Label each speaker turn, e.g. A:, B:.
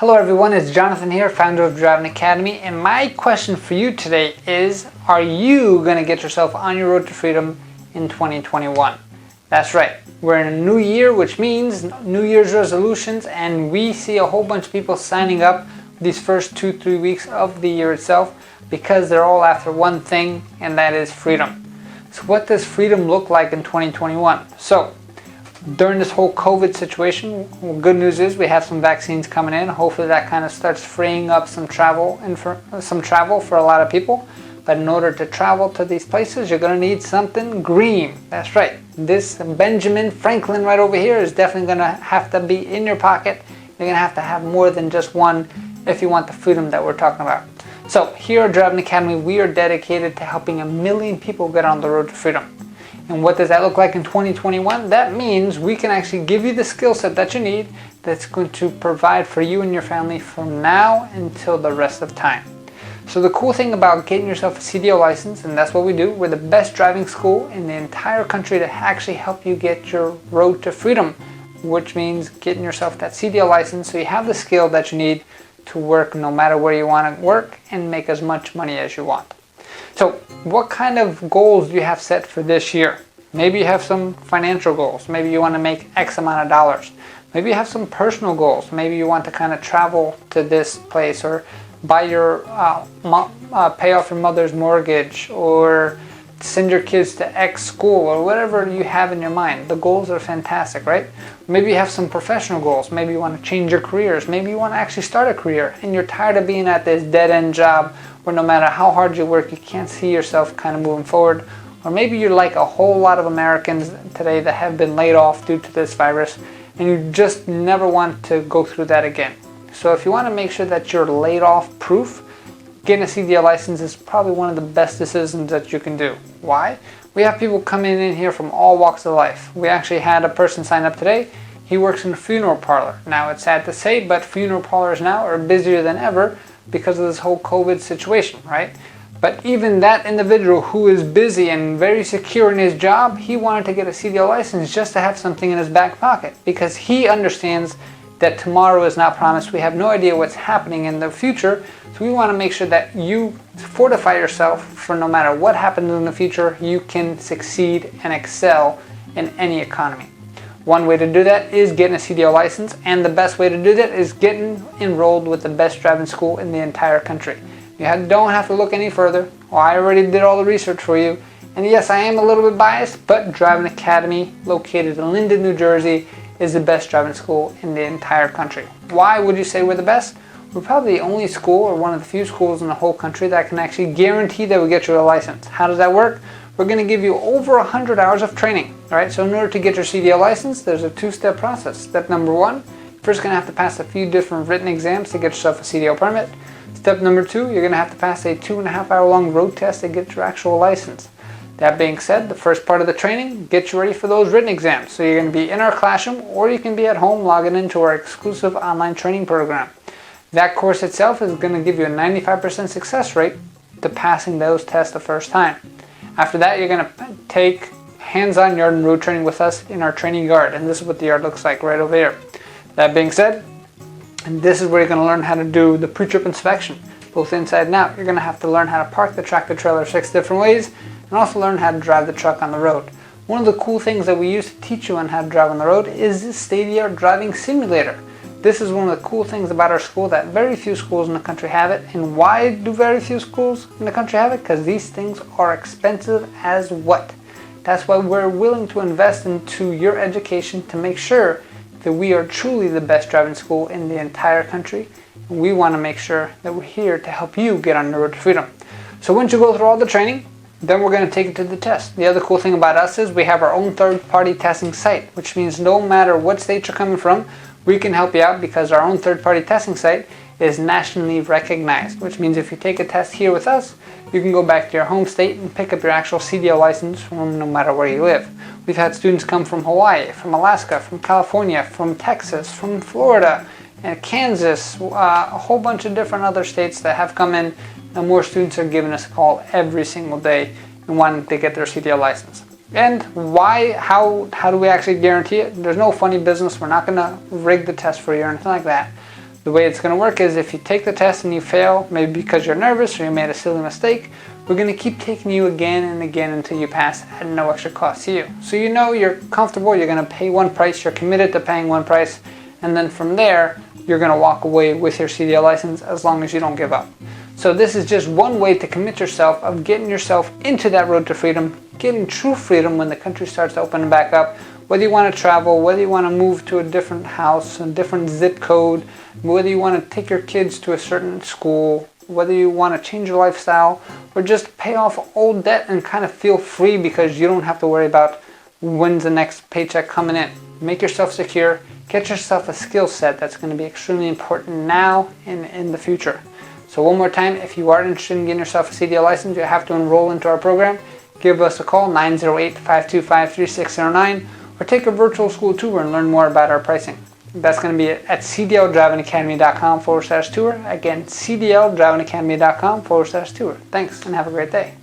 A: Hello everyone, it's Jonathan here, founder of Driving Academy, and my question for you today is, are you going to get yourself on your road to freedom in 2021? That's right, we're in a new year, which means New Year's resolutions, and we see a whole bunch of people signing up these first 2-3 weeks of the year itself because they're all after one thing, and that is freedom. So what does freedom look like in 2021? So during this whole COVID situation, good news is we have some vaccines coming in. Hopefully that kind of starts freeing up some travel for a lot of people. But in order to travel to these places, you're going to need something green. That's right. This Benjamin Franklin right over here is definitely going to have to be in your pocket. You're going to have more than just one if you want the freedom that we're talking about. So here at Driving Academy, we are dedicated to helping 1 million people get on the road to freedom. And what does that look like in 2021? That means we can actually give you the skill set that you need that's going to provide for you and your family from now until the rest of time. So the cool thing about getting yourself a CDL license, and that's what we do, we're the best driving school in the entire country to actually help you get your road to freedom, which means getting yourself that CDL license so you have the skill that you need to work no matter where you want to work and make as much money as you want. So what kind of goals do you have set for this year? Maybe you have some financial goals. Maybe you want to make X amount of dollars. Maybe you have some personal goals. Maybe you want to kind of travel to this place or buy your, pay off your mother's mortgage or send your kids to X school or whatever you have in your mind. The goals are fantastic, right? Maybe you have some professional goals. Maybe you want to change your careers. Maybe you want to actually start a career and you're tired of being at this dead-end job where no matter how hard you work, you can't see yourself kind of moving forward. Or maybe you're like a whole lot of Americans today that have been laid off due to this virus and you just never want to go through that again. So if you want to make sure that you're laid off proof, getting a CDL license is probably one of the best decisions that you can do. Why? We have people coming in here from all walks of life. We actually had a person sign up today. He works in a funeral parlor. Now it's sad to say, but funeral parlors now are busier than ever because of this whole COVID situation, right? But even that individual who is busy and very secure in his job, he wanted to get a CDL license just to have something in his back pocket because he understands that tomorrow is not promised. We have no idea what's happening in the future. So we want to make sure that you fortify yourself for no matter what happens in the future, you can succeed and excel in any economy. One way to do that is getting a CDL license, and the best way to do that is getting enrolled with the best driving school in the entire country. You don't have to look any further. Well, I already did all the research for you. And yes, I am a little bit biased, but Driving Academy, located in Linden, New Jersey, is the best driving school in the entire country. Why would you say we're the best? We're probably the only school or one of the few schools in the whole country that can actually guarantee that we get you a license. How does that work? We're going to give you over 100 hours of training. All right, so in order to get your CDL license, there's a two-step process. Step number one, you're first going to have to pass a few different written exams to get yourself a CDL permit. Step number two, you're going to have to pass a 2.5-hour long road test to get your actual license. That being said, the first part of the training gets you ready for those written exams. So you're going to be in our classroom or you can be at home logging into our exclusive online training program. That course itself is going to give you a 95% success rate to passing those tests the first time. After that, you're going to take hands-on yard and road training with us in our training yard, and this is what the yard looks like right over here. That being said, and this is where you're going to learn how to do the pre-trip inspection, both inside and out. You're going to have to learn how to park the tractor trailer 6 different ways, and also learn how to drive the truck on the road. One of the cool things that we use to teach you on how to drive on the road is this CDL Driving Simulator. This is one of the cool things about our school that very few schools in the country have it. And why do very few schools in the country have it? Because these things are expensive as what? That's why we're willing to invest into your education to make sure that we are truly the best driving school in the entire country. And we want to make sure that we're here to help you get on the road to freedom. So once you go through all the training, then we're going to take it to the test. The other cool thing about us is we have our own third-party testing site, which means no matter what state you're coming from, we can help you out because our own third-party testing site is nationally recognized, which means if you take a test here with us, you can go back to your home state and pick up your actual CDL license from no matter where you live. We've had students come from Hawaii, from Alaska, from California, from Texas, from Florida, and Kansas, a whole bunch of different other states that have come in, and more students are giving us a call every single day and wanting to get their CDL license. And why, how do we actually guarantee it? There's no funny business. We're not going to rig the test for you or anything like that. The way it's going to work is if you take the test and you fail, maybe because you're nervous or you made a silly mistake, we're going to keep taking you again and again until you pass at no extra cost to you. So you know you're comfortable, you're going to pay one price, you're committed to paying one price, and then from there, you're going to walk away with your CDL license as long as you don't give up. So this is just one way to commit yourself of getting yourself into that road to freedom, getting true freedom when the country starts to open back up. Whether you want to travel, whether you want to move to a different house, a different zip code, whether you want to take your kids to a certain school, whether you want to change your lifestyle, or just pay off old debt and kind of feel free because you don't have to worry about when's the next paycheck coming in. Make yourself secure, get yourself a skill set that's going to be extremely important now and in the future. So one more time, if you are interested in getting yourself a CDL license, you have to enroll into our program. Give us a call, 908-525-3609, or take a virtual school tour and learn more about our pricing. That's going to be at cdldrivingacademy.com/tour. Again, cdldrivingacademy.com/tour. Thanks and have a great day.